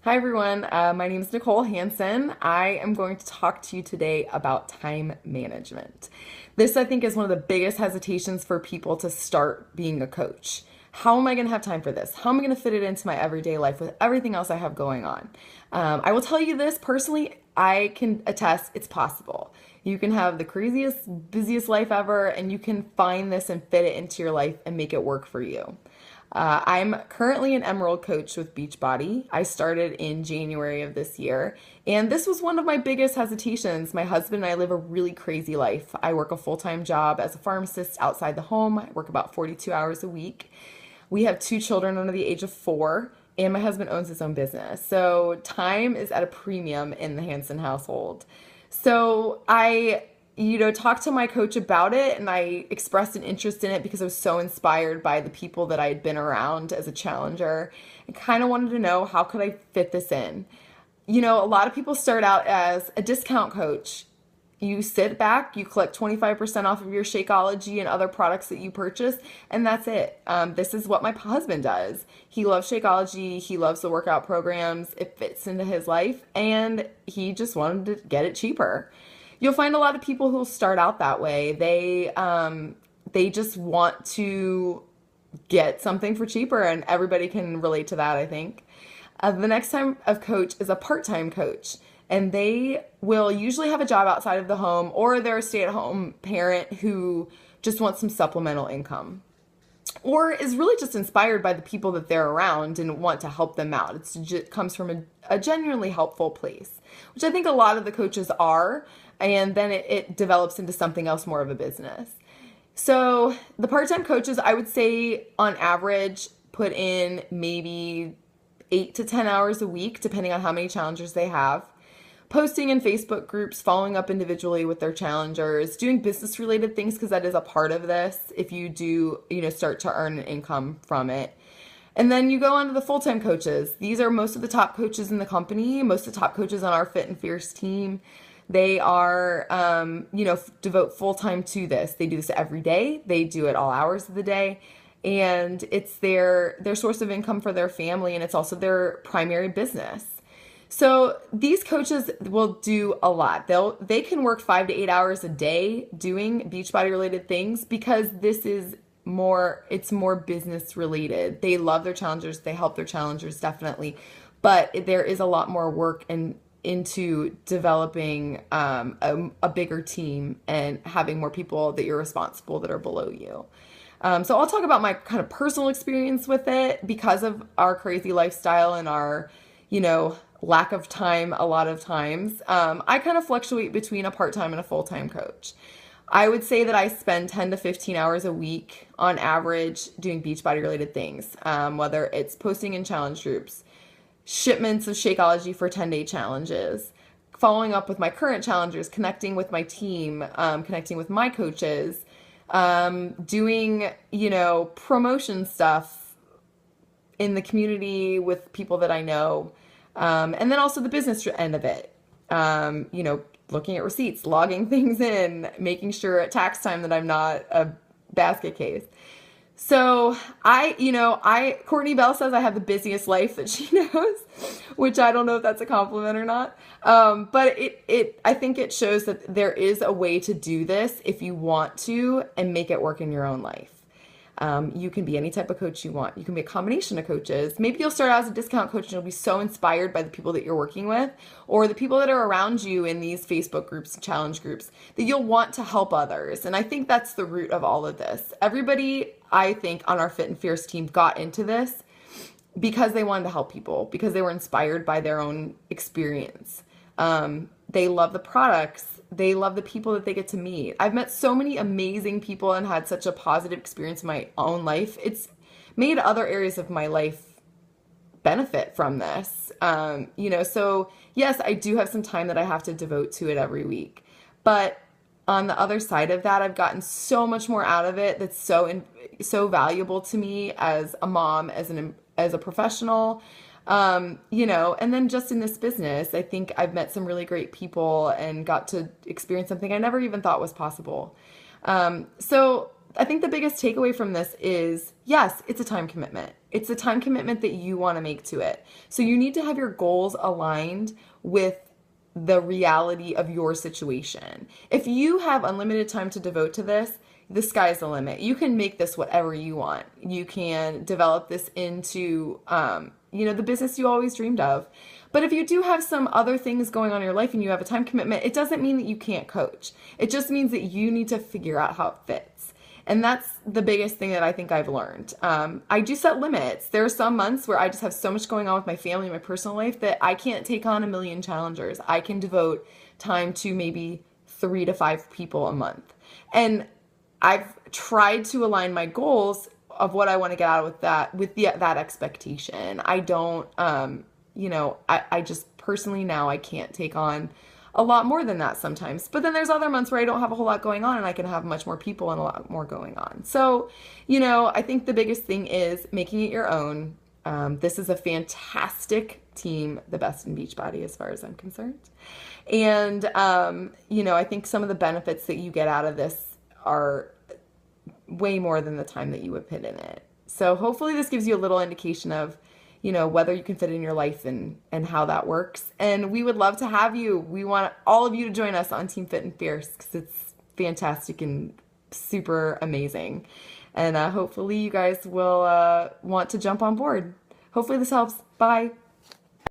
Hi everyone, my name is Nicole Hansen. I am going to talk to you today about time management. This, I think, is one of the biggest hesitations for people to start being a coach. How am I going to have time for this? How am I going to fit it into my everyday life with everything else I have going on? I will tell you this personally, I can attest it's possible. You can have the craziest, busiest life ever, and you can find this and fit it into your life and make it work for you. I'm currently an Emerald coach with Beachbody. I started in January of this year, and this was one of my biggest hesitations. My husband and I live a really crazy life. I work a full-time job as a pharmacist outside the home. I work about 42 hours a week. We have two children under the age of 4, and my husband owns his own business. So time is at a premium in the Hansen household. So I talked to my coach about it, and I expressed an interest in it because I was so inspired by the people that I had been around as a challenger. I kind of wanted to know, how could I fit this in? A lot of people start out as a discount coach. You sit back, you collect 25% off of your Shakeology and other products that you purchase, and that's it. This is what my husband does. He loves Shakeology, he loves the workout programs, it fits into his life, and he just wanted to get it cheaper. You'll find a lot of people who'll start out that way. They just want to get something for cheaper, and everybody can relate to that, I think. The next time of coach is a part-time coach, and they will usually have a job outside of the home, or they're a stay-at-home parent who just wants some supplemental income, or is really just inspired by the people that they're around and want to help them out. It comes from a genuinely helpful place, which I think a lot of the coaches are, and then it develops into something else, more of a business. So the part-time coaches, I would say on average, put in maybe 8 to 10 hours a week, depending on how many challengers they have. Posting in Facebook groups, following up individually with their challengers, doing business related things, because that is a part of this if you do, start to earn an income from it. And then you go on to the full-time coaches. These are most of the top coaches in the company, most of the top coaches on our Fit and Fierce team. They are, devote full-time to this. They do this every day. They do it all hours of the day. And it's their source of income for their family, and it's also their primary business. So these coaches will do a lot. They can work 5 to 8 hours a day doing Beachbody related things, because it's more business related. They love their challengers. They help their challengers, definitely. But there is a lot more work into developing a bigger team and having more people that you're responsible that are below you. So I'll talk about my kind of personal experience with it because of our crazy lifestyle and our, lack of time a lot of times. I kind of fluctuate between a part-time and a full-time coach. I would say that I spend 10 to 15 hours a week on average doing Beachbody related things, whether it's posting in challenge groups, shipments of Shakeology for 10-day challenges, following up with my current challengers, connecting with my team, connecting with my coaches, doing, promotion stuff in the community with people that I know. And then also the business end of it, looking at receipts, logging things in, making sure at tax time that I'm not a basket case. So Courtney Bell says I have the busiest life that she knows, which I don't know if that's a compliment or not. But I think it shows that there is a way to do this if you want to and make it work in your own life. You can be any type of coach you want. You can be a combination of coaches. Maybe you'll start out as a discount coach and you'll be so inspired by the people that you're working with, or the people that are around you in these Facebook groups and challenge groups, that you'll want to help others. And I think that's the root of all of this. Everybody, I think, on our Fit and Fierce team got into this because they wanted to help people, because they were inspired by their own experience. They love the products. They love the people that they get to meet. I've met so many amazing people and had such a positive experience in my own life. It's made other areas of my life benefit from this. So yes, I do have some time that I have to devote to it every week. But on the other side of that, I've gotten so much more out of it that's so valuable to me as a mom, as a professional. And then just in this business, I think I've met some really great people and got to experience something I never even thought was possible. So I think the biggest takeaway from this is, yes, it's a time commitment. It's the time commitment that you want to make to it. So you need to have your goals aligned with the reality of your situation. If you have unlimited time to devote to this, the sky's the limit. You can make this whatever you want. You can develop this into, the business you always dreamed of. But if you do have some other things going on in your life and you have a time commitment, it doesn't mean that you can't coach. It just means that you need to figure out how it fits. And that's the biggest thing that I think I've learned. I do set limits. There are some months where I just have so much going on with my family and my personal life that I can't take on a million challengers. I can devote time to maybe 3 to 5 people a month. And I've tried to align my goals of what I want to get out with that expectation. I don't, I just personally now I can't take on a lot more than that sometimes. But then there's other months where I don't have a whole lot going on and I can have much more people and a lot more going on. So, I think the biggest thing is making it your own. This is a fantastic team, the best in Beachbody as far as I'm concerned. And, I think some of the benefits that you get out of this are way more than the time that you would put in it. So hopefully this gives you a little indication of, whether you can fit in your life and how that works. And we would love to have you. We want all of you to join us on Team Fit and Fierce because it's fantastic and super amazing. And hopefully you guys will want to jump on board. Hopefully this helps. Bye.